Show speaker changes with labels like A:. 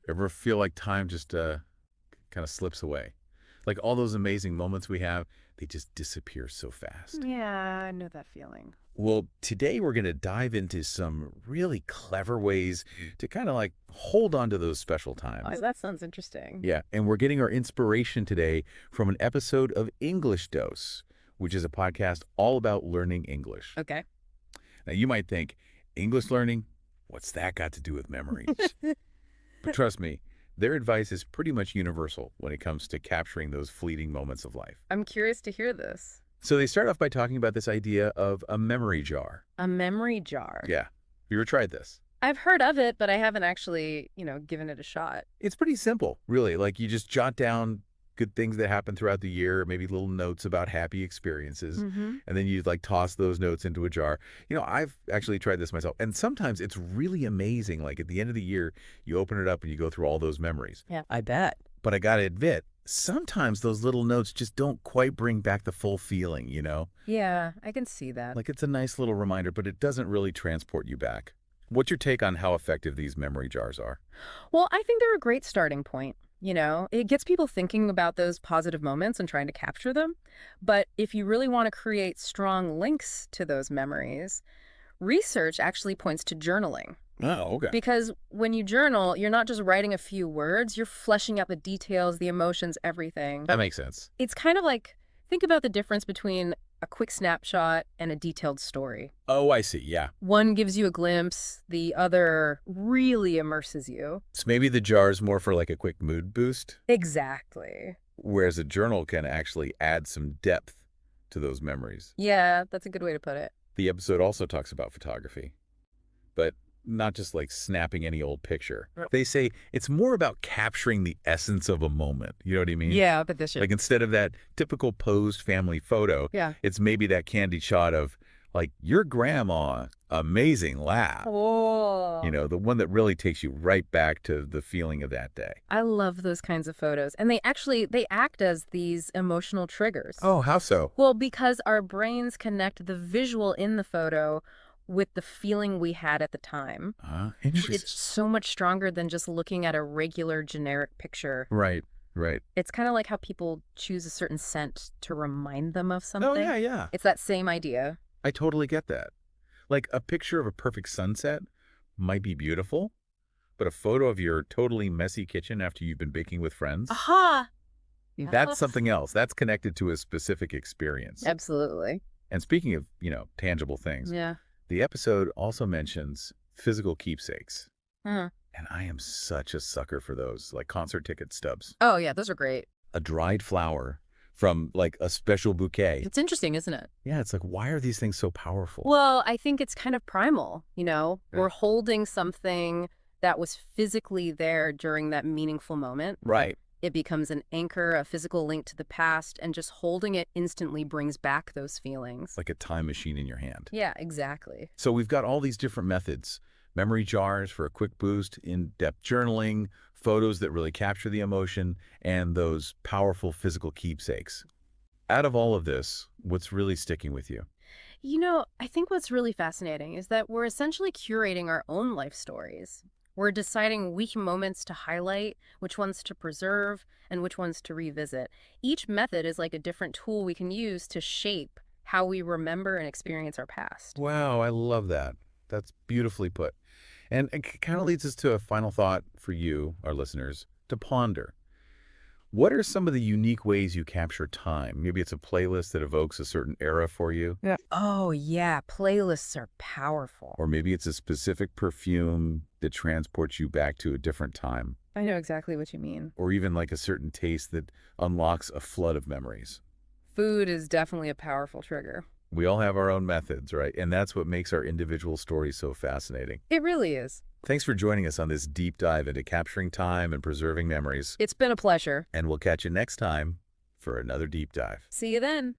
A: Ever feel like time just kind of slips away? Like all those amazing moments we have, they just disappear so fast.
B: Yeah, I know that feeling.
A: Well, today we're going to dive into some really clever ways to kind of like hold on to those special
B: Oh,
A: times.
B: that sounds interesting.
A: Yeah, and we're getting our inspiration today from an episode of English Dose, which is a podcast all about learning English.
B: Okay.
A: Now, you might think, English learning? What's that got to do with memories? But trust me, their advice is pretty much universal when it comes to capturing those fleeting moments of life.
B: I'm curious to hear this.
A: So they start off by talking about this idea of a memory jar.
B: A memory jar.
A: Yeah. Have you ever tried this?
B: I've heard of it, but I haven't actually, given it a shot.
A: It's pretty simple, really. Like you just jot down good things that happen throughout the year, maybe little notes about happy experiences,
B: Mm-hmm.
A: and then you like toss those notes into a jar. I've actually tried this myself, and sometimes it's really amazing. Like at the end of the year, you open it up and you go through all those memories.
B: Yeah, I bet.
A: But I got to admit, sometimes those little notes just don't quite bring back the full feeling,
B: Yeah, I can see that.
A: Like it's a nice little reminder, but it doesn't really transport you back. What's your take on how effective these memory jars are?
B: Well, I think they're a great starting point. It gets people thinking about those positive moments and trying to capture them. But if you really want to create strong links to those memories, research actually points to journaling.
A: Oh, okay.
B: Because when you journal, you're not just writing a few words, you're fleshing out the details, the emotions, everything.
A: That makes sense.
B: It's kind of like, think about the difference between a quick snapshot and a detailed story.
A: Oh, I see. Yeah.
B: One gives you a glimpse, the other really immerses you.
A: So maybe the jar is more for like a quick mood boost,
B: Exactly.
A: whereas a journal can actually add some depth to those memories.
B: Yeah, that's a good way to put it.
A: The episode also talks about photography, but not just like snapping any old picture.
B: Right.
A: They say it's more about capturing the essence of a moment. You know what I mean?
B: Yeah, but this
A: Like instead of that typical posed family photo,
B: Yeah.
A: it's maybe that candid shot of like your grandma, amazing laugh.
B: Oh.
A: The one that really takes you right back to the feeling of that day.
B: I love those kinds of photos. And they act as these emotional triggers.
A: Oh, how so?
B: Well, because our brains connect the visual in the photo with the feeling we had at the time.
A: Interesting.
B: It's so much stronger than just looking at a regular generic picture.
A: Right, right.
B: It's kind of like how people choose a certain scent to remind them of something.
A: Oh, yeah, yeah.
B: It's that same idea.
A: I totally get that. Like a picture of a perfect sunset might be beautiful, but a photo of your totally messy kitchen after you've been baking with friends,
B: Aha!
A: that's something else. That's connected to a specific experience.
B: Absolutely.
A: And speaking of, tangible things,
B: Yeah.
A: the episode also mentions physical keepsakes.
B: Uh-huh.
A: And I am such a sucker for those, like concert ticket stubs.
B: Oh, yeah, those are great.
A: A dried flower from like a special bouquet.
B: It's interesting, isn't it?
A: Yeah, it's like, why are these things so powerful?
B: Well, I think it's kind of primal,
A: Yeah.
B: We're holding something that was physically there during that meaningful moment.
A: Right.
B: It becomes an anchor, a physical link to the past, and just holding it instantly brings back those feelings.
A: Like a time machine in your hand.
B: Yeah, exactly.
A: So we've got all these different methods. Memory jars for a quick boost, in-depth journaling, photos that really capture the emotion, and those powerful physical keepsakes. Out of all of this, what's really sticking with you?
B: I think what's really fascinating is that we're essentially curating our own life stories. We're deciding which moments to highlight, which ones to preserve, and which ones to revisit. Each method is like a different tool we can use to shape how we remember and experience our past.
A: Wow, I love that. That's beautifully put. And it kind of leads us to a final thought for you, our listeners, to ponder. What are some of the unique ways you capture time? Maybe it's a playlist that evokes a certain era for you,
B: Yeah. Oh, yeah. Playlists are powerful.
A: or maybe it's a specific perfume that transports you back to a different time,
B: I know exactly what you mean.
A: or even like a certain taste that unlocks a flood of memories.
B: Food is definitely a powerful trigger.
A: We all have our own methods, right? And that's what makes our individual stories so fascinating.
B: It really is.
A: Thanks for joining us on this deep dive into capturing time and preserving memories.
B: It's been a pleasure.
A: And we'll catch you next time for another deep dive.
B: See you then.